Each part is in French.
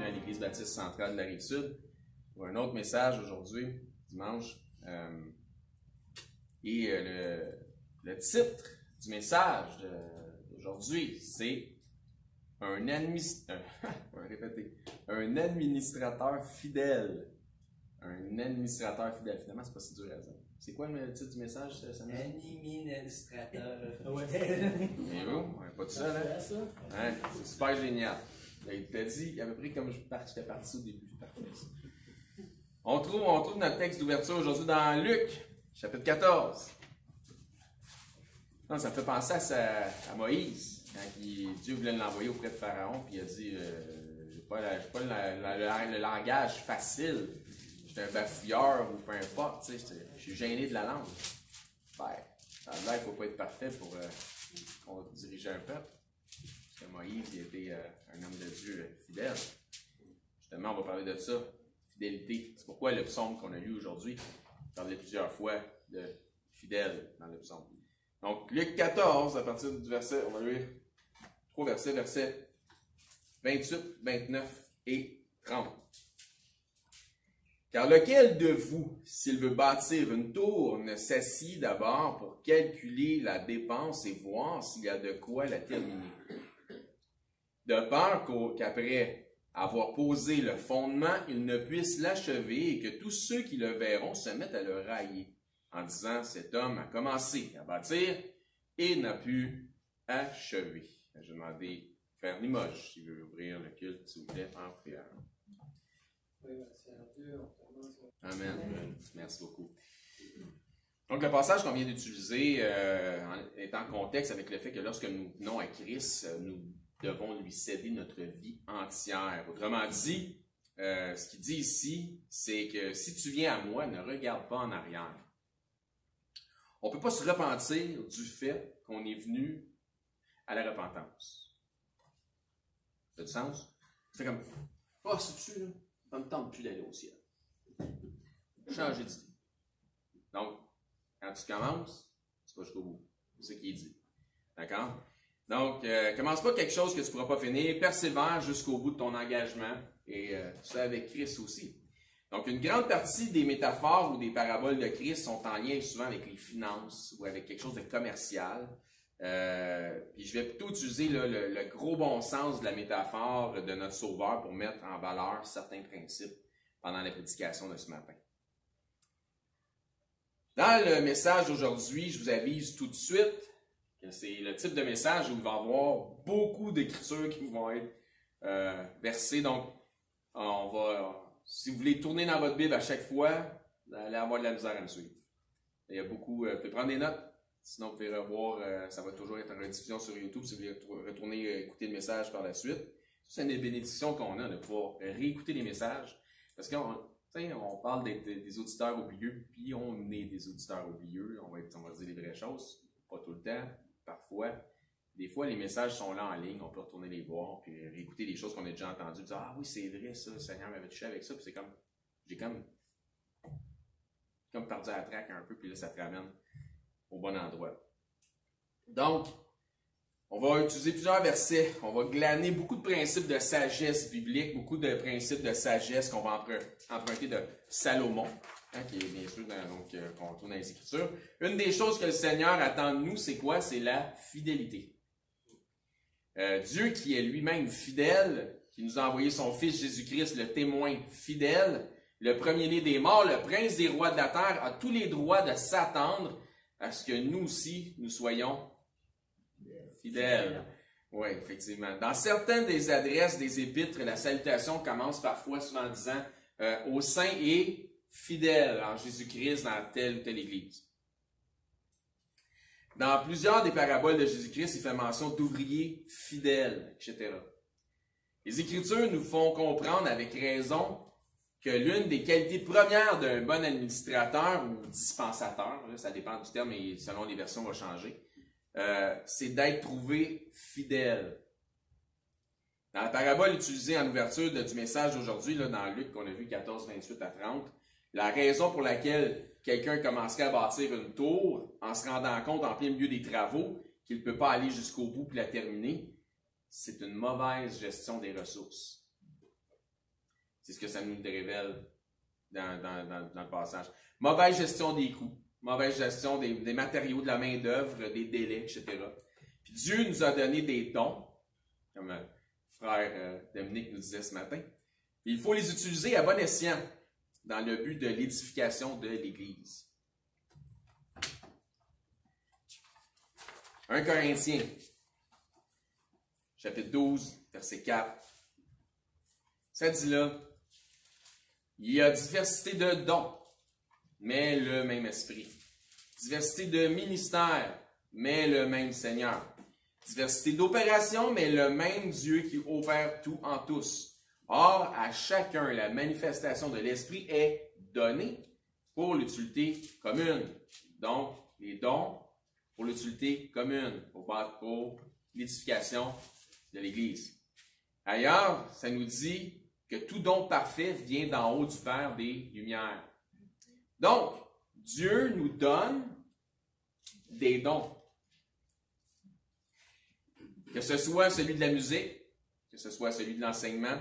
à l'Église baptiste centrale de la Rive-Sud pour un autre message aujourd'hui, dimanche. Le titre du message d'aujourd'hui, c'est un administrateur fidèle. Un administrateur fidèle. Finalement, c'est pas si dur à dire. C'est quoi le titre du message, Samuel? Administrateur fidèle. Mais vous, on n'est pas tout seul, hein? Ouais, c'est super génial. Il t'a dit à peu près comme j'étais parti au début. Parfait. On trouve notre texte d'ouverture aujourd'hui dans Luc, chapitre 14. Non, ça me fait penser à Moïse, quand Dieu voulait l'envoyer auprès de Pharaon, puis il a dit j'ai pas le langage facile, j'étais un bafouilleur ou peu importe, je suis gêné de la langue. Ben, ça a l'air qu'il ne faut pas être parfait pour diriger un peuple. Parce que Moïse, il était un homme de Dieu fidèle. Justement, on va parler de ça, fidélité. C'est pourquoi le psaume qu'on a lu aujourd'hui parlait plusieurs fois de fidèle dans le psaume. Donc, Luc 14, à partir du verset, on va lire 3 versets, versets 28, 29 et 30. Car lequel de vous, s'il veut bâtir une tour, ne s'assit d'abord pour calculer la dépense et voir s'il y a de quoi la terminer? De peur qu'après avoir posé le fondement, il ne puisse l'achever et que tous ceux qui le verront se mettent à le railler, en disant, cet homme a commencé à bâtir et n'a pu achever. Je vais demander Frère Limoges, s'il veut ouvrir le culte, s'il vous plaît, en prière. Amen. Merci beaucoup. Donc, le passage qu'on vient d'utiliser est en contexte avec le fait que lorsque nous venons à Christ, nous devons lui céder notre vie entière. Autrement dit, ce qu'il dit ici, c'est que si tu viens à moi, ne regarde pas en arrière. On ne peut pas se repentir du fait qu'on est venu à la repentance. Ça a du sens? C'est comme, c'est-tu, là? Ça ne me tente plus d'aller au ciel. Changer d'idée. Donc, quand tu commences, tu vas jusqu'au bout. C'est ce qui est dit. D'accord? Donc, commence pas quelque chose que tu ne pourras pas finir. Persévère jusqu'au bout de ton engagement. Et ça avec Christ aussi. Donc, une grande partie des métaphores ou des paraboles de Christ sont en lien souvent avec les finances ou avec quelque chose de commercial. Puis je vais plutôt utiliser le gros bon sens de la métaphore de notre Sauveur pour mettre en valeur certains principes pendant la prédication de ce matin. Dans le message d'aujourd'hui, je vous avise tout de suite que c'est le type de message où il va y avoir beaucoup d'écritures qui vont être versées. Donc, si vous voulez tourner dans votre Bible à chaque fois, vous allez avoir de la misère à me suivre. Il y a beaucoup, vous pouvez prendre des notes. Sinon, vous pouvez revoir, ça va toujours être en rediffusion sur YouTube si vous voulez retourner écouter le message par la suite. C'est une des bénédictions qu'on a de pouvoir réécouter les messages. Parce qu'on parle d'être des auditeurs oublieux, puis on est des auditeurs oublieux. On va dire les vraies choses. Pas tout le temps, parfois. Des fois, les messages sont là en ligne, on peut retourner les voir, puis réécouter des choses qu'on a déjà entendues. Dire, ah oui, c'est vrai, ça, le Seigneur m'avait touché avec ça, puis c'est comme, j'ai comme perdu la traque un peu, puis là, ça te ramène au bon endroit. Donc, on va utiliser plusieurs versets. On va glaner beaucoup de principes de sagesse biblique, beaucoup de principes de sagesse qu'on va emprunter de Salomon, qui est bien sûr qu'on retrouve dans les Écritures. Une des choses que le Seigneur attend de nous, c'est quoi? C'est la fidélité. Dieu qui est lui-même fidèle, qui nous a envoyé son Fils Jésus-Christ, le témoin fidèle, le premier-né des morts, le prince des rois de la terre, a tous les droits de s'attendre à ce que nous aussi, nous soyons fidèles. Oui, effectivement. Dans certaines des adresses des épîtres, la salutation commence parfois souvent en disant aux saints et fidèles en Jésus-Christ dans telle ou telle église. Dans plusieurs des paraboles de Jésus-Christ, il fait mention d'ouvriers fidèles, etc. Les Écritures nous font comprendre avec raison que l'une des qualités premières d'un bon administrateur ou dispensateur, là, ça dépend du terme et selon les versions, on va changer, c'est d'être trouvé fidèle. Dans la parabole utilisée en ouverture du message d'aujourd'hui, dans Luc, qu'on a vu 14, 28 à 30, la raison pour laquelle quelqu'un commencerait à bâtir une tour en se rendant compte en plein milieu des travaux qu'il ne peut pas aller jusqu'au bout et la terminer, c'est une mauvaise gestion des ressources. C'est ce que ça nous révèle dans le passage. Mauvaise gestion des coûts, mauvaise gestion des matériaux, de la main-d'œuvre, des délais, etc. Puis Dieu nous a donné des dons, comme frère Dominique nous disait ce matin. Et il faut les utiliser à bon escient dans le but de l'édification de l'Église. 1 Corinthiens, chapitre 12, verset 4. Ça dit là, il y a diversité de dons, mais le même esprit. Diversité de ministères, mais le même Seigneur. Diversité d'opérations, mais le même Dieu qui opère tout en tous. Or, à chacun, la manifestation de l'Esprit est donnée pour l'utilité commune. Donc, les dons pour l'utilité commune, pour l'édification de l'Église. Ailleurs, ça nous dit que tout don parfait vient d'en haut du Père des Lumières. Donc, Dieu nous donne des dons. Que ce soit celui de la musique, que ce soit celui de l'enseignement,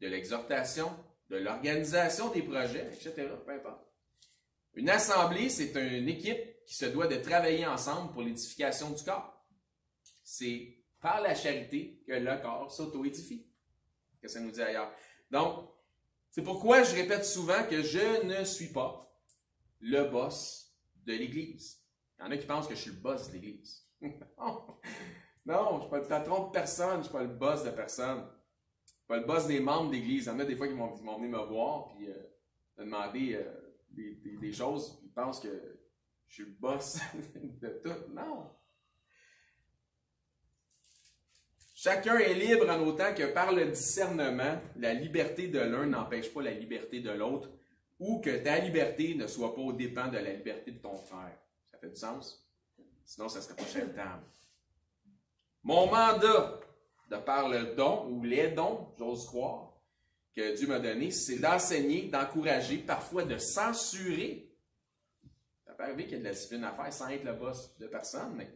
de l'exhortation, de l'organisation des projets, etc. Peu importe. Une assemblée, c'est une équipe qui se doit de travailler ensemble pour l'édification du corps. C'est par la charité que le corps s'auto-édifie. Que ça nous dit ailleurs. Donc, c'est pourquoi je répète souvent que je ne suis pas le boss de l'Église. Il y en a qui pensent que je suis le boss de l'Église. Non, je ne suis pas le patron de personne, je ne suis pas le boss de personne. Je ne suis pas le boss des membres de l'Église. Il y en a des fois qui vont venir me voir et me demander des choses. Ils pensent que je suis le boss de tout. Non. Chacun est libre en autant que par le discernement, la liberté de l'un n'empêche pas la liberté de l'autre, ou que ta liberté ne soit pas au dépens de la liberté de ton frère. Ça fait du sens? Sinon, ça ne serait pas charitable. Mon mandat, de par le don, ou les dons, j'ose croire, que Dieu m'a donné, c'est d'enseigner, d'encourager, parfois de censurer. Ça peut arriver qu'il y ait de la discipline à faire sans être le boss de personne, mais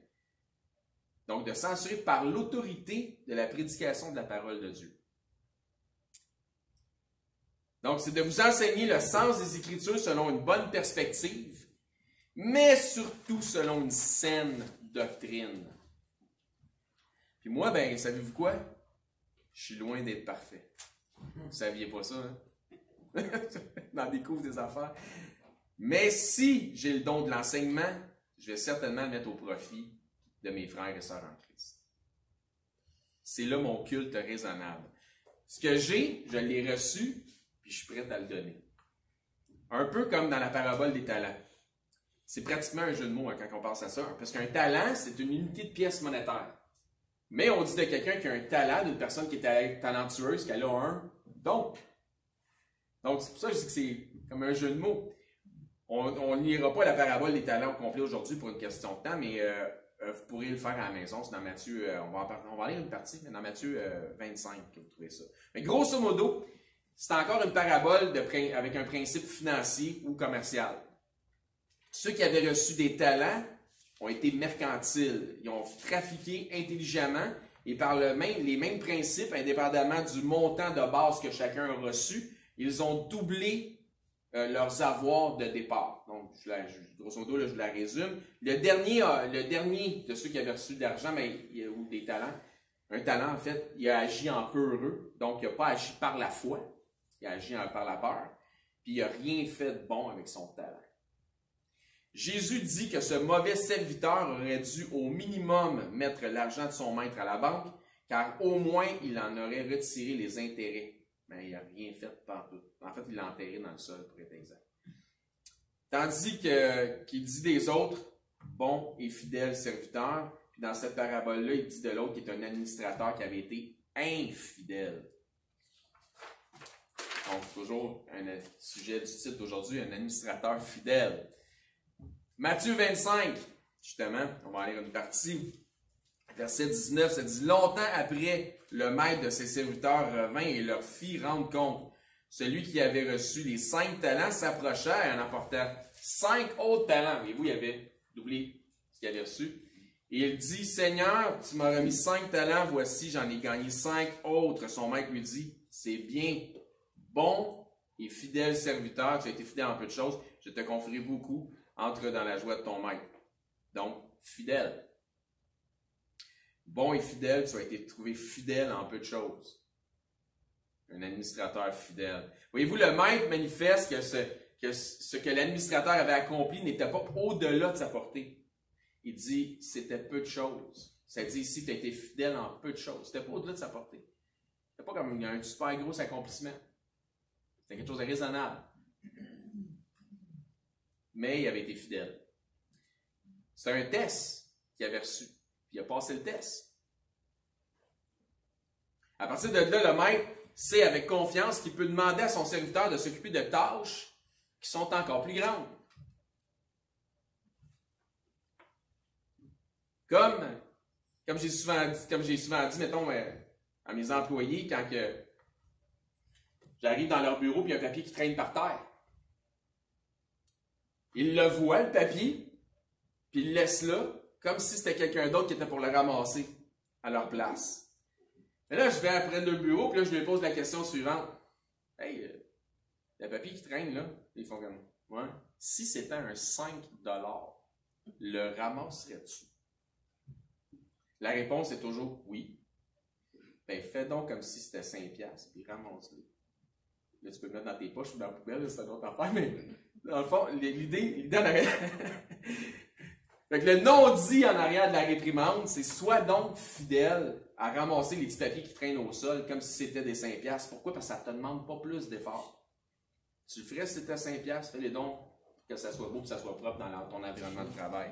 donc de censurer par l'autorité de la prédication de la parole de Dieu. Donc, c'est de vous enseigner le sens des Écritures selon une bonne perspective, mais surtout selon une saine doctrine. Puis moi, ben, savez-vous quoi? Je suis loin d'être parfait. Vous ne saviez pas ça, hein? Dans des cours des affaires. Mais si j'ai le don de l'enseignement, je vais certainement le mettre au profit de mes frères et sœurs en Christ. C'est là mon culte raisonnable. Ce que j'ai, je l'ai reçu, puis je suis prêt à le donner. Un peu comme dans la parabole des talents. C'est pratiquement un jeu de mots hein, quand on pense à ça, parce qu'un talent, c'est une unité de pièce monétaire. Mais on dit de quelqu'un qui a un talent, d'une personne qui est talentueuse, qu'elle a un don. Donc, c'est pour ça que je dis que c'est comme un jeu de mots. On n'ira pas la parabole des talents au complet aujourd'hui pour une question de temps, mais vous pourrez le faire à la maison. C'est dans Matthieu, on va lire une partie, mais dans Matthieu 25 que vous trouvez ça. Mais grosso modo, c'est encore une parabole avec un principe financier ou commercial. Ceux qui avaient reçu des talents ont été mercantiles. Ils ont trafiqué intelligemment et par les mêmes principes, indépendamment du montant de base que chacun a reçu, ils ont doublé leurs avoirs de départ. Donc, grosso modo, là, je la résume. Le dernier de ceux qui avaient reçu de l'argent ou des talents, un talent, en fait, il a agi en peureux. Donc, il n'a pas agi par la foi, il a agi par la peur, puis il n'a rien fait de bon avec son talent. Jésus dit que ce mauvais serviteur aurait dû au minimum mettre l'argent de son maître à la banque, car au moins il en aurait retiré les intérêts. Mais il n'a rien fait partout. En fait, il l'a enterré dans le sol, pour être exact. Tandis qu'il dit des autres, bon et fidèle serviteur, puis dans cette parabole-là, il dit de l'autre qui est un administrateur qui avait été infidèle. Donc, toujours un sujet du titre d'aujourd'hui, un administrateur fidèle. Matthieu 25, justement, on va aller une partie. Verset 19, ça dit « Longtemps après, le maître de ses serviteurs revint et leur fit rendre compte. Celui qui avait reçu les 5 talents s'approcha et en apporta 5 autres talents. » Voyez-vous, il avait doublé ce qu'il avait reçu. Et il dit « Seigneur, tu m'as remis 5 talents, voici, j'en ai gagné 5 autres. » Son maître lui dit « C'est bien, Bon et fidèle serviteur, tu as été fidèle en peu de choses, je te confierai beaucoup, entre dans la joie de ton maître. Donc, fidèle. Bon et fidèle, tu as été trouvé fidèle en peu de choses. Un administrateur fidèle. Voyez-vous, le maître manifeste que ce que l'administrateur avait accompli n'était pas au-delà de sa portée. Il dit, c'était peu de choses. Ça dit ici, tu as été fidèle en peu de choses. C'était pas au-delà de sa portée. C'était pas comme un super gros accomplissement. C'était quelque chose de raisonnable. Mais il avait été fidèle. C'est un test qu'il avait reçu. Puis il a passé le test. À partir de là, le maître sait avec confiance qu'il peut demander à son serviteur de s'occuper de tâches qui sont encore plus grandes. Comme j'ai souvent dit, mettons, à mes employés, quand j'arrive dans leur bureau et il y a un papier qui traîne par terre. Ils le voient, le papier, puis ils le laissent là, comme si c'était quelqu'un d'autre qui était pour le ramasser à leur place. Mais là, je vais après le bureau, puis là, je lui pose la question suivante. Hey, le papier qui traîne là, ils font comme, ouais, si c'était un 5 $, le ramasserais-tu? La réponse est toujours oui. Ben, fais donc comme si c'était 5 $, puis ramasse-le. Là, tu peux le mettre dans tes poches ou dans la poubelle, c'est une autre affaire, mais dans le fond, l'idée en arrière. Fait que le non-dit en arrière de la réprimande, c'est sois donc fidèle à ramasser les petits papiers qui traînent au sol comme si c'était des 5 $. Pourquoi? Parce que ça ne te demande pas plus d'efforts. Tu le ferais si c'était 5 $, fais-les donc que ça soit beau et que ça soit propre dans ton environnement de travail.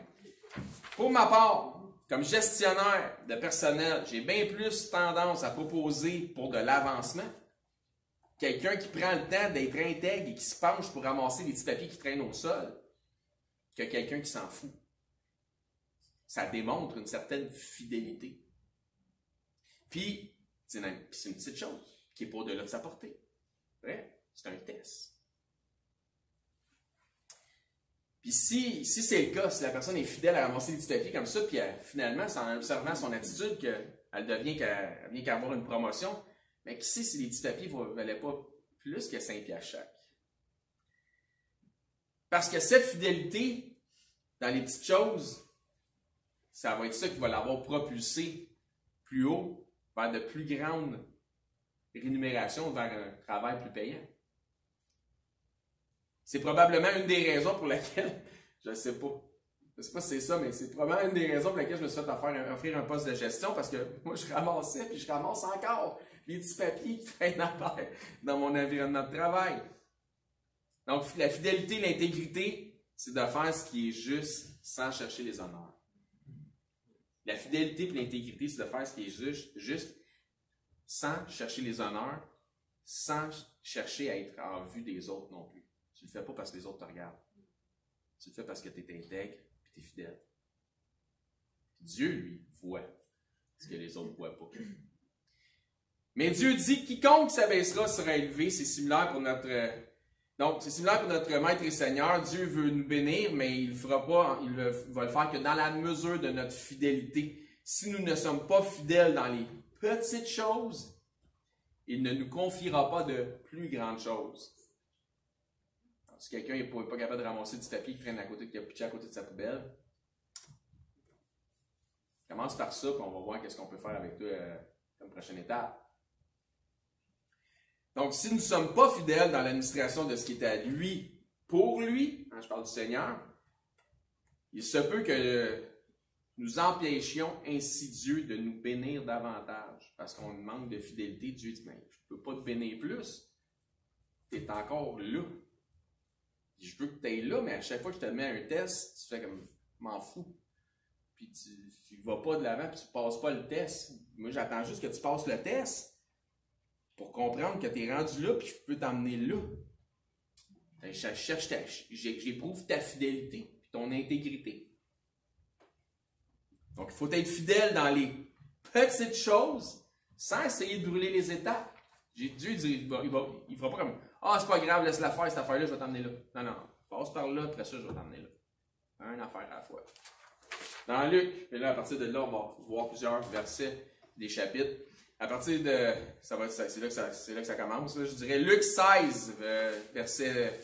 Pour ma part, comme gestionnaire de personnel, j'ai bien plus tendance à proposer pour de l'avancement quelqu'un qui prend le temps d'être intègre et qui se penche pour ramasser les petits papiers qui traînent au sol que quelqu'un qui s'en fout. Ça démontre une certaine fidélité. Puis, c'est une petite chose qui n'est pas au-delà de sa portée. Ouais, c'est un test. Puis si c'est le cas, si la personne est fidèle à ramasser des petits papiers comme ça, puis finalement, c'est en observant son attitude qu'elle devient qu'à avoir une promotion, mais qui sait si les petits papiers ne valaient pas plus que 5 $ chaque? Parce que cette fidélité dans les petites choses, ça va être ça qui va l'avoir propulsé plus haut, vers de plus grandes rémunérations, vers un travail plus payant. C'est probablement une des raisons pour laquelle, je ne sais pas si c'est ça, mais c'est probablement une des raisons pour laquelle je me suis fait offrir un poste de gestion, parce que moi, je ramassais, puis je ramasse encore les petits papiers qui traînent à terre dans mon environnement de travail. Donc, la fidélité et l'intégrité, c'est de faire ce qui est juste sans chercher les honneurs. La fidélité et l'intégrité, c'est de faire ce qui est juste sans chercher les honneurs, sans chercher à être en vue des autres non plus. Tu ne le fais pas parce que les autres te regardent. Tu le fais parce que tu es intègre et tu es fidèle. Dieu, lui, voit ce que les autres ne voient pas. Mais Dieu dit, quiconque s'abaissera sera élevé. C'est similaire pour notre... Donc, c'est similaire pour notre Maître et Seigneur. Dieu veut nous bénir, mais il va le faire que dans la mesure de notre fidélité. Si nous ne sommes pas fidèles dans les petites choses, il ne nous confiera pas de plus grandes choses. Alors, si quelqu'un n'est pas capable de ramasser du papier qui traîne qui a pitché à côté de sa poubelle, commence par ça, puis on va voir qu'est-ce qu'on peut faire avec toi comme prochaine étape. Donc, si nous ne sommes pas fidèles dans l'administration de ce qui est à lui, pour lui, je parle du Seigneur, il se peut que nous empêchions ainsi Dieu de nous bénir davantage. Parce qu'on manque de fidélité, Dieu dit, mais je ne peux pas te bénir plus. Tu es encore là. Je veux que tu ailles là, mais à chaque fois que je te mets un test, tu fais comme, m'en fous. Puis tu ne vas pas de l'avant, puis tu ne passes pas le test. Moi, j'attends juste que tu passes le test pour comprendre que tu es rendu là, puis je peux t'emmener là. J'éprouve ta fidélité, puis ton intégrité. Donc, il faut être fidèle dans les petites choses, sans essayer de brûler les étapes. Dieu dit, il ne fera pas comme, c'est pas grave, laisse-la faire, cette affaire-là, je vais t'emmener là. Non, passe par là, après ça, je vais t'emmener là. Une affaire à la fois. Dans Luc, et là, à partir de là, on va voir plusieurs versets des chapitres. à partir de... C'est là que ça commence. Là, je dirais Luc 16, verset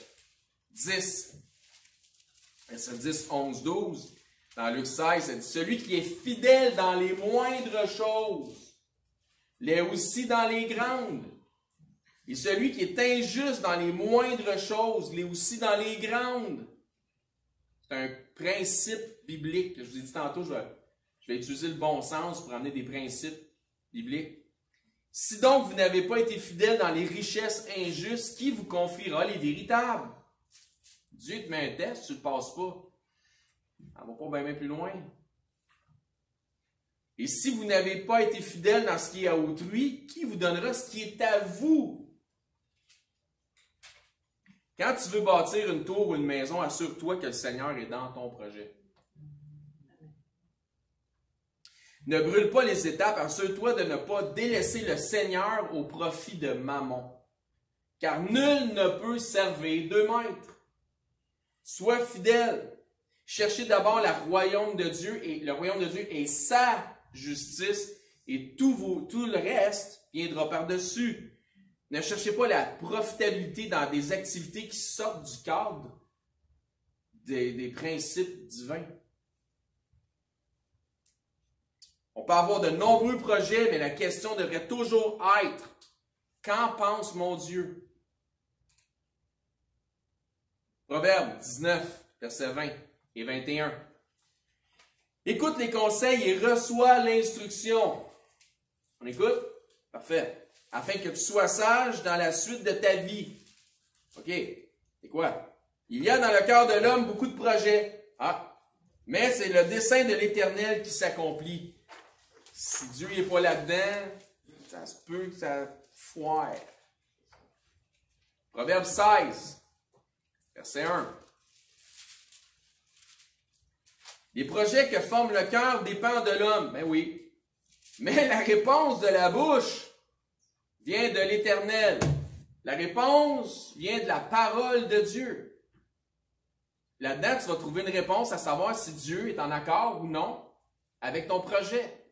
10. Verset 10, 11, 12. Dans Luc 16, ça dit « Celui qui est fidèle dans les moindres choses, l'est aussi dans les grandes. Et celui qui est injuste dans les moindres choses, l'est aussi dans les grandes. » C'est un principe biblique que je vous ai dit tantôt. Je vais utiliser le bon sens pour amener des principes bibliques. « Si donc vous n'avez pas été fidèle dans les richesses injustes, qui vous confiera les véritables? » Dieu te met un test, tu ne le passes pas. Ça ne va pas bien plus loin. « Et si vous n'avez pas été fidèle dans ce qui est à autrui, qui vous donnera ce qui est à vous? » Quand tu veux bâtir une tour ou une maison, assure-toi que le Seigneur est dans ton projet. Ne brûle pas les étapes, assure-toi de ne pas délaisser le Seigneur au profit de Mammon. Car nul ne peut servir deux maîtres. Sois fidèle. Cherchez d'abord le royaume de Dieu et sa justice, et tout le reste viendra par-dessus. Ne cherchez pas la profitabilité dans des activités qui sortent du cadre des principes divins. On peut avoir de nombreux projets, mais la question devrait toujours être « Qu'en pense mon Dieu? » Proverbe 19, versets 20 et 21. Écoute les conseils et reçois l'instruction. On écoute? Parfait. Afin que tu sois sage dans la suite de ta vie. OK. C'est quoi? Il y a dans le cœur de l'homme beaucoup de projets. Ah. Mais c'est le dessein de l'Éternel qui s'accomplit. Si Dieu n'est pas là-dedans, ça se peut que ça foire. Proverbe 16, verset 1. Les projets que forme le cœur dépendent de l'homme. Ben oui. Mais la réponse de la bouche vient de l'Éternel. La réponse vient de la parole de Dieu. Là-dedans, tu vas trouver une réponse à savoir si Dieu est en accord ou non avec ton projet.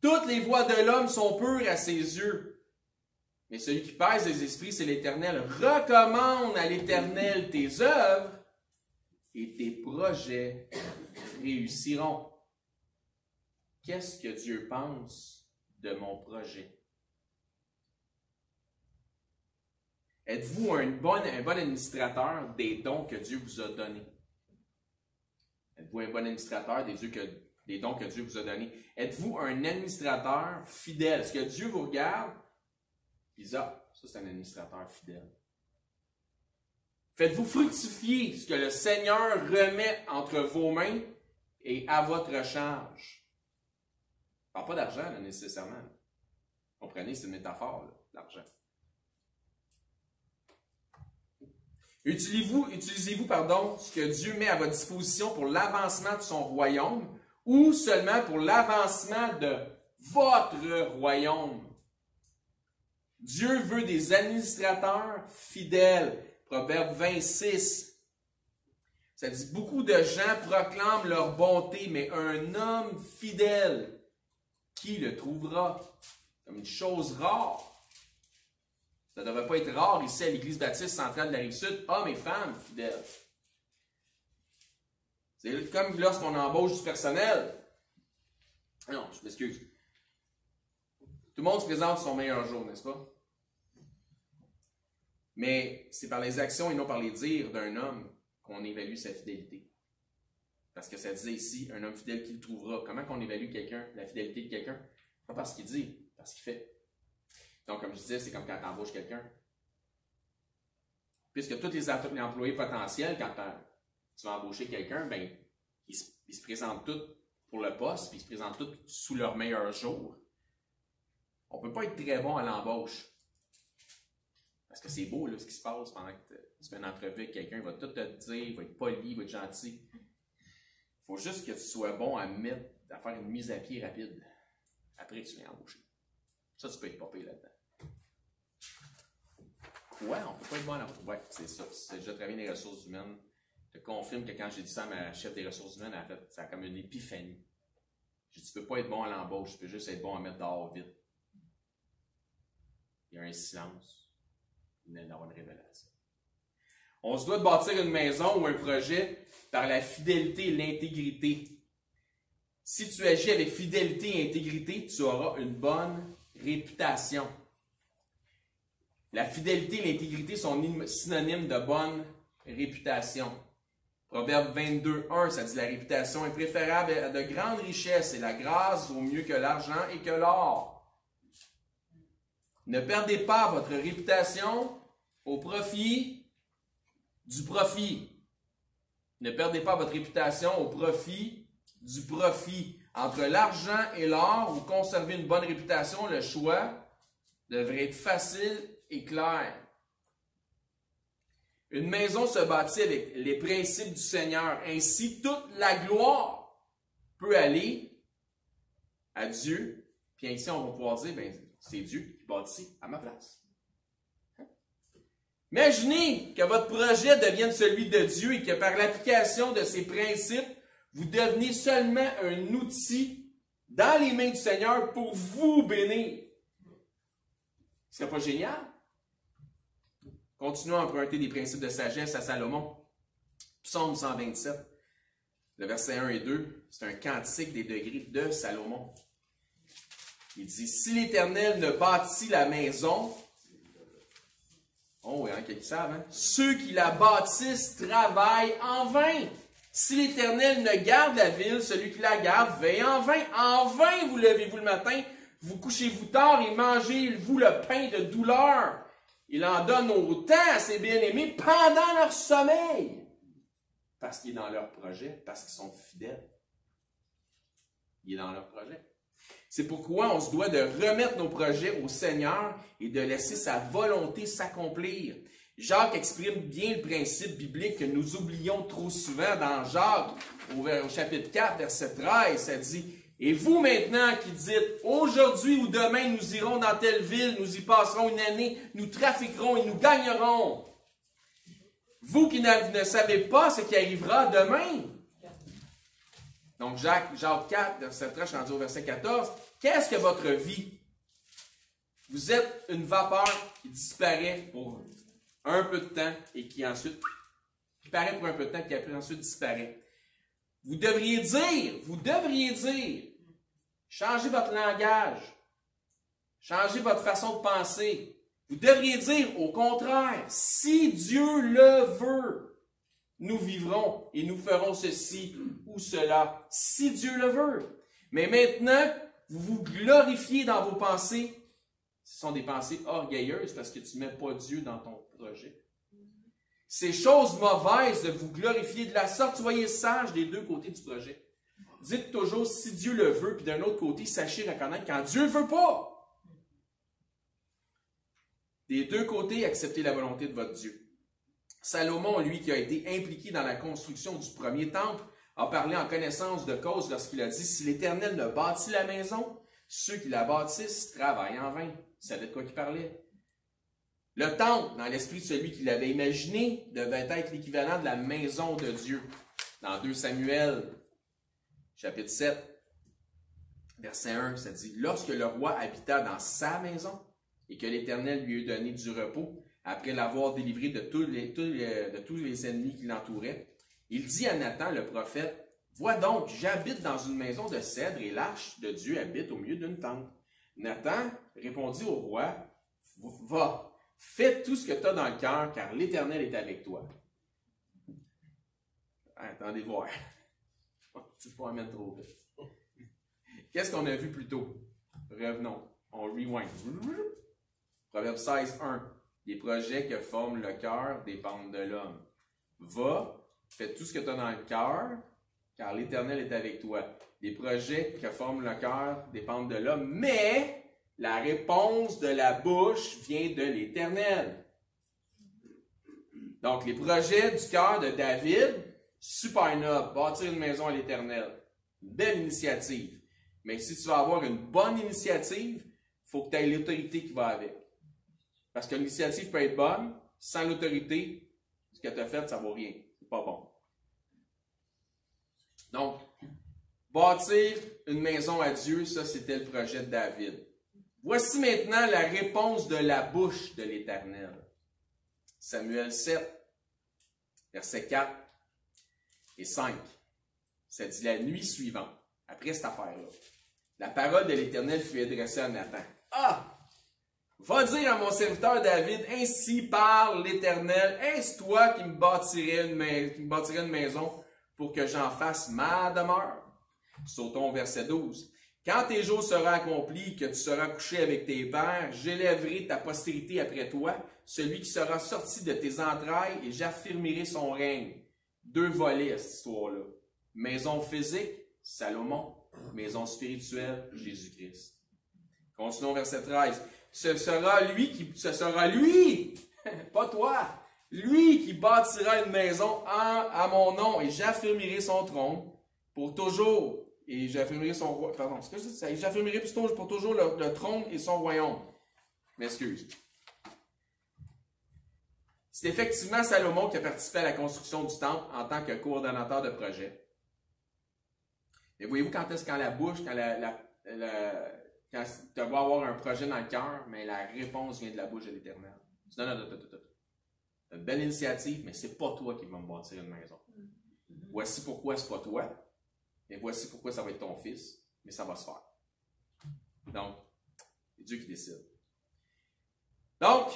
Toutes les voies de l'homme sont pures à ses yeux. Mais celui qui pèse les esprits, c'est l'Éternel. Recommande à l'Éternel tes œuvres et tes projets réussiront. Qu'est-ce que Dieu pense de mon projet? Êtes-vous un bon administrateur des dons que Dieu vous a donnés? Êtes-vous un bon administrateur des dons que Dieu vous a donnés? Êtes-vous un administrateur fidèle? Est-ce que Dieu vous regarde et dit, ah, ça c'est un administrateur fidèle. Faites-vous fructifier ce que le Seigneur remet entre vos mains et à votre charge? Je ne parle pas d'argent, là, nécessairement. Comprenez, c'est une métaphore, l'argent. Utilisez-vous, ce que Dieu met à votre disposition pour l'avancement de son royaume ou seulement pour l'avancement de votre royaume? Dieu veut des administrateurs fidèles. Proverbe 26. Ça dit, beaucoup de gens proclament leur bonté, mais un homme fidèle, qui le trouvera? Comme une chose rare. Ça ne devrait pas être rare ici à l'Église baptiste centrale de la Rive-Sud, hommes et femmes fidèles. C'est comme lorsqu'on embauche du personnel. Non, je m'excuse. Tout le monde se présente son meilleur jour, n'est-ce pas? Mais c'est par les actions et non par les dires d'un homme qu'on évalue sa fidélité. Parce que ça disait ici, un homme fidèle qui le trouvera. Comment qu'on évalue quelqu'un, la fidélité de quelqu'un? Pas par ce qu'il dit, par ce qu'il fait. Donc, comme je disais, c'est comme quand tu embauches quelqu'un. Puisque tous les employés potentiels, quand tu vas embaucher quelqu'un, ben, ils se présentent tous pour le poste, puis ils se présentent tous sous leur meilleur jour. On ne peut pas être très bon à l'embauche. Parce que c'est beau là, ce qui se passe pendant que tu fais une entrevue avec quelqu'un. Il va tout te dire, il va être poli, il va être gentil. Il faut juste que tu sois bon à faire une mise à pied rapide. Après que tu l'aies embauché. Ça, tu peux être popé là-dedans. Ouais, on ne peut pas être bon à l'embauche. Ouais, c'est ça. C'est déjà travaillé dans les ressources humaines. Je te confirme que quand j'ai dit ça à ma chef des ressources humaines, elle a fait, ça a comme une épiphanie. Je dis, tu ne peux pas être bon à l'embauche, tu peux juste être bon à mettre dehors vite. Il y a un silence. Il venait d'avoir une révélation. On se doit de bâtir une maison ou un projet par la fidélité et l'intégrité. Si tu agis avec fidélité et intégrité, tu auras une bonne réputation. La fidélité et l'intégrité sont synonymes de bonne réputation. Proverbe 22:1, ça dit la réputation est préférable à de grandes richesses et la grâce vaut mieux que l'argent et que l'or. Ne perdez pas votre réputation au profit du profit. Ne perdez pas votre réputation au profit du profit. Entre l'argent et l'or, vous conservez une bonne réputation, le choix devrait être facile et clair. Une maison se bâtit avec les principes du Seigneur. Ainsi, toute la gloire peut aller à Dieu. Puis ainsi, on va pouvoir dire, ben, c'est Dieu qui bâtit à ma place. Imaginez que votre projet devienne celui de Dieu et que par l'application de ces principes, vous devenez seulement un outil dans les mains du Seigneur pour vous bénir. Ce serait pas génial? Continuons à emprunter des principes de sagesse à Salomon. Psaume 127, le verset 1 et 2, c'est un cantique des degrés de Salomon. Il dit, « Si l'Éternel ne bâtit la maison, oh oui, hein, quelqu'un savent, hein? Ceux qui la bâtissent travaillent en vain. Si l'Éternel ne garde la ville, celui qui la garde veille en vain. En vain vous levez-vous le matin, vous couchez-vous tard et mangez-vous le pain de douleur. Il en donne autant à ses bien-aimés pendant leur sommeil. » Parce qu'il est dans leur projet, parce qu'ils sont fidèles. Il est dans leur projet. C'est pourquoi on se doit de remettre nos projets au Seigneur et de laisser sa volonté s'accomplir. Jacques exprime bien le principe biblique que nous oublions trop souvent dans Jacques, au chapitre 4, verset 13, ça dit « Et vous maintenant qui dites, aujourd'hui ou demain nous irons dans telle ville, nous y passerons une année, nous trafiquerons et nous gagnerons. Vous qui ne savez pas ce qui arrivera demain. » Donc Jacques 4, verset 13, je suis rendu au verset 14. Qu'est-ce que votre vie? Vous êtes une vapeur qui disparaît pour un peu de temps et qui ensuite, qui paraît pour un peu de temps et qui après ensuite disparaît. Vous devriez dire, changez votre langage, changez votre façon de penser. Vous devriez dire, au contraire, si Dieu le veut, nous vivrons et nous ferons ceci ou cela, si Dieu le veut. Mais maintenant, vous vous glorifiez dans vos pensées. Ce sont des pensées orgueilleuses parce que tu ne mets pas Dieu dans ton projet. C'est chose mauvaise de vous glorifier de la sorte. Soyez sages des deux côtés du projet. Dites toujours si Dieu le veut, puis d'un autre côté, sachez reconnaître quand Dieu ne veut pas. Des deux côtés, acceptez la volonté de votre Dieu. Salomon, lui, qui a été impliqué dans la construction du premier temple, a parlé en connaissance de cause lorsqu'il a dit « Si l'Éternel ne bâtit la maison, ceux qui la bâtissent travaillent en vain. » Vous savez de quoi il parlait? Le temple, dans l'esprit de celui qui l'avait imaginé, devait être l'équivalent de la maison de Dieu. Dans 2 Samuel, chapitre 7, verset 1, ça dit « Lorsque le roi habita dans sa maison et que l'Éternel lui eut donné du repos, après l'avoir délivré de tous les ennemis qui l'entouraient, il dit à Nathan, le prophète, « Vois donc, j'habite dans une maison de cèdre et l'arche de Dieu habite au milieu d'une tente. » Nathan répondit au roi, « Va, fais tout ce que tu as dans le cœur, car l'Éternel est avec toi. » Attendez voir. C'est pas à mettre trop vite. Qu'est-ce qu'on a vu plus tôt? Revenons. On rewind. Proverbe 16, 1. Les projets que forme le cœur dépendent de l'homme. Va, fais tout ce que tu as dans le cœur, car l'Éternel est avec toi. Les projets que forme le cœur dépendent de l'homme, mais la réponse de la bouche vient de l'Éternel. Donc, les projets du cœur de David, super noble, bâtir une maison à l'Éternel. Une belle initiative. Mais si tu veux avoir une bonne initiative, il faut que tu aies l'autorité qui va avec. Parce que l'initiative peut être bonne, sans l'autorité, ce que tu as fait, ça ne vaut rien. C'est pas bon. Donc, Bâtir une maison à Dieu, ça c'était le projet de David. Voici maintenant la réponse de la bouche de l'Éternel. Samuel 7, versets 4 et 5. Ça dit la nuit suivante, après cette affaire-là. La parole de l'Éternel fut adressée à Nathan. Ah! Va dire à mon serviteur David, ainsi parle l'Éternel, est-ce toi qui me bâtirais une maison pour que j'en fasse ma demeure? Sautons au verset 12. Quand tes jours seront accomplis, que tu seras couché avec tes pères, j'élèverai ta postérité après toi, celui qui sera sorti de tes entrailles, et j'affirmerai son règne. Deux volets à cette histoire-là. Maison physique, Salomon. Maison spirituelle, Jésus-Christ. Continuons verset 13. Ce sera lui, pas toi, lui qui bâtira une maison à mon nom, et j'affirmerai son trône pour toujours. Et j'affirmerai son royaume. Pardon, ce que je dis, j'affirmerai pour toujours le trône et son royaume. M'excuse. C'est effectivement Salomon qui a participé à la construction du temple en tant que coordonnateur de projet. Mais voyez-vous quand la bouche, quand tu vas avoir un projet dans le cœur, mais la réponse vient de la bouche de l'Éternel. Non. Une belle initiative, mais c'est pas toi qui vas me bâtir une maison. Voici pourquoi c'est pas toi. Mais voici pourquoi ça va être ton fils, mais ça va se faire. Donc, c'est Dieu qui décide. Donc,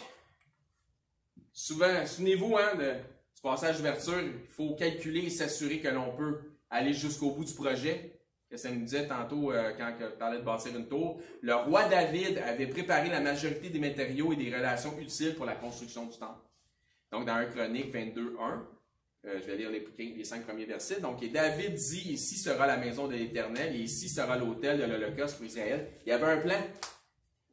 souvent, souvenez-vous du passage d'ouverture, il faut calculer et s'assurer que l'on peut aller jusqu'au bout du projet. Que ça nous disait tantôt quand on parlait de bâtir une tour. Le roi David avait préparé la majorité des matériaux et des relations utiles pour la construction du temple. Donc, dans 1 Chronique 22:1, je vais lire les 5 premiers versets. Donc, et David dit, ici sera la maison de l'Éternel, et ici sera l'autel de l'Holocauste pour Israël. Il y avait un plan.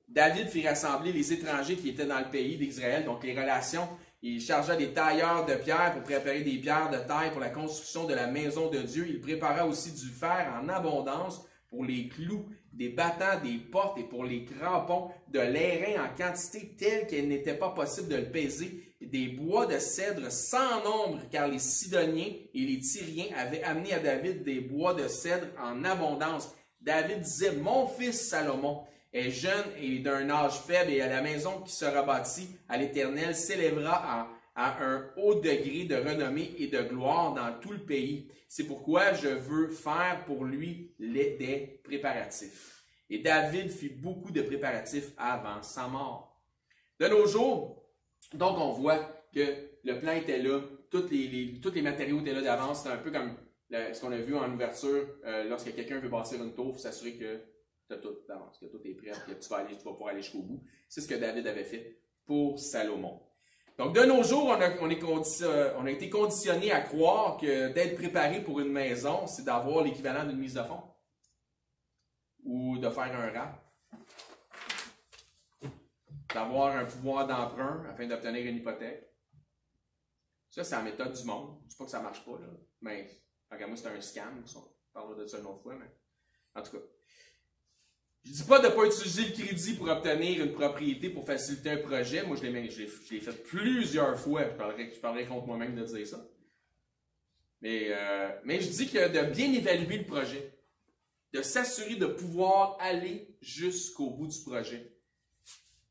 David fit rassembler les étrangers qui étaient dans le pays d'Israël, donc les relations. Il chargea des tailleurs de pierre pour préparer des pierres de taille pour la construction de la maison de Dieu. Il prépara aussi du fer en abondance pour les clous, des battants, des portes et pour les crampons, de l'airain en quantité telle qu'il n'était pas possible de le peser, des bois de cèdre sans nombre, car les Sidoniens et les Tyriens avaient amené à David des bois de cèdre en abondance. David disait, mon fils Salomon est jeune et d'un âge faible, et à la maison qui sera bâtie à l'Éternel s'élèvera à un haut degré de renommée et de gloire dans tout le pays. C'est pourquoi je veux faire pour lui des préparatifs. Et David fit beaucoup de préparatifs avant sa mort. De nos jours, donc on voit que le plan était là, tous les matériaux étaient là d'avance. C'est un peu comme ce qu'on a vu en ouverture, lorsque quelqu'un veut bâtir une tour, il faut s'assurer que tu as tout d'avance, que tout est prêt, que tu vas pouvoir aller jusqu'au bout. C'est ce que David avait fait pour Salomon. Donc, de nos jours, on a été conditionné à croire que d'être préparé pour une maison, c'est d'avoir l'équivalent d'une mise de fonds ou de faire un rap, d'avoir un pouvoir d'emprunt afin d'obtenir une hypothèque. Ça, c'est la méthode du monde. Je ne dis pas que ça ne marche pas, là. Mais, regarde-moi, c'est un scam. On parlera de ça une autre fois, mais en tout cas. Je ne dis pas de ne pas utiliser le crédit pour obtenir une propriété pour faciliter un projet. Moi, je l'ai fait plusieurs fois. Je parlerai contre moi-même de dire ça. Mais je dis que de bien évaluer le projet, de s'assurer de pouvoir aller jusqu'au bout du projet,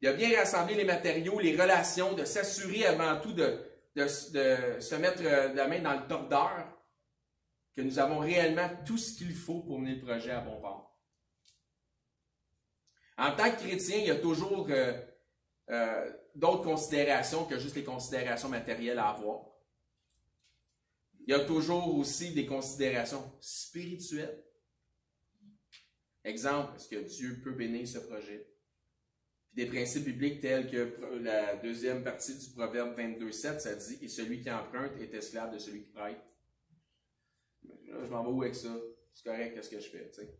de bien rassembler les matériaux, les relations, de s'assurer avant tout de se mettre la main dans le top d'heure, que nous avons réellement tout ce qu'il faut pour mener le projet à bon port. En tant que chrétien, il y a toujours d'autres considérations que juste les considérations matérielles à avoir. Il y a toujours aussi des considérations spirituelles. Exemple, est-ce que Dieu peut bénir ce projet? Puis des principes bibliques tels que la deuxième partie du Proverbe 22:7, ça dit « Et celui qui emprunte est esclave de celui qui prête. » Là, je m'en vais où avec ça? C'est correct, qu'est-ce que je fais? T'sais?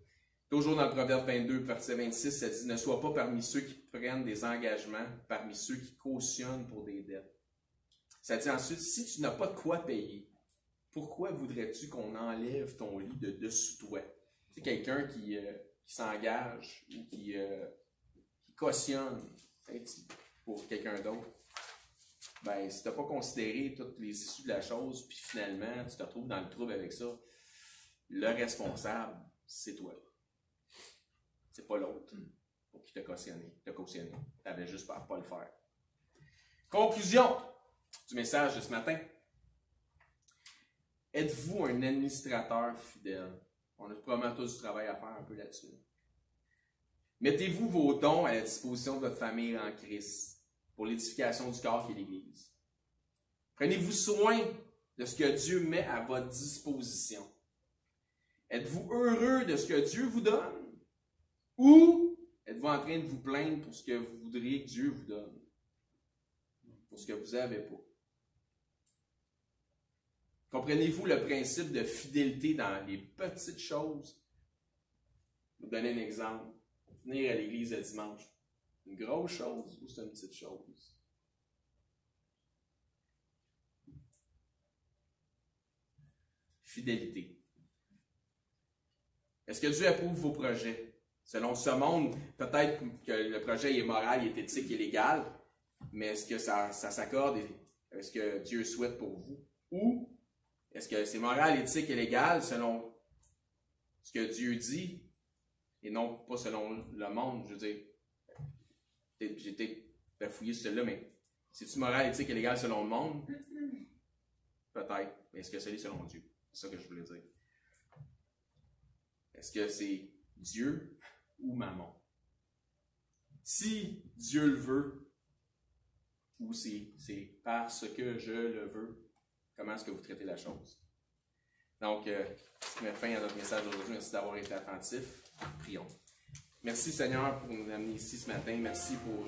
Toujours dans le Proverbe 22, verset 26, ça dit « Ne sois pas parmi ceux qui prennent des engagements, parmi ceux qui cautionnent pour des dettes. » Ça dit ensuite « Si tu n'as pas de quoi payer, pourquoi voudrais-tu qu'on enlève ton lit de dessous toi? » C'est quelqu'un qui s'engage ou qui cautionne pour quelqu'un d'autre. Ben, si tu n'as pas considéré toutes les issues de la chose, puis finalement, tu te retrouves dans le trouble avec ça, le responsable, c'est toi. C'est pas l'autre pour qui t'a cautionné. T'avais juste peur de pas le faire. Conclusion du message de ce matin. Êtes-vous un administrateur fidèle? On a probablement tous du travail à faire un peu là-dessus. Mettez-vous vos dons à la disposition de votre famille en Christ pour l'édification du corps qui est l'Église. Prenez-vous soin de ce que Dieu met à votre disposition. Êtes-vous heureux de ce que Dieu vous donne? Ou êtes-vous en train de vous plaindre pour ce que vous voudriez que Dieu vous donne? Pour ce que vous n'avez pas? Comprenez-vous le principe de fidélité dans les petites choses? Je vais vous donner un exemple. Venir à l'église le dimanche, une grosse chose ou c'est une petite chose? Fidélité. Est-ce que Dieu approuve vos projets? Selon ce monde, peut-être que le projet est moral, il est éthique, il est légal, mais est-ce que ça s'accorde? Est-ce que Dieu souhaite pour vous? Ou est-ce que c'est moral, éthique et légal selon ce que Dieu dit et non pas selon le monde? Je veux dire, j'ai été bafouillé sur celle-là, mais c'est-tu moral, éthique et légal selon le monde? Peut-être, mais est-ce que c'est selon Dieu? C'est ça que je voulais dire. Est-ce que c'est Dieu ou mammon? Si Dieu le veut, ou c'est parce que je le veux, comment est-ce que vous traitez la chose? Donc, ce qui met fin à notre message d'aujourd'hui. Merci d'avoir été attentif. Prions. Merci Seigneur pour nous amener ici ce matin. Merci pour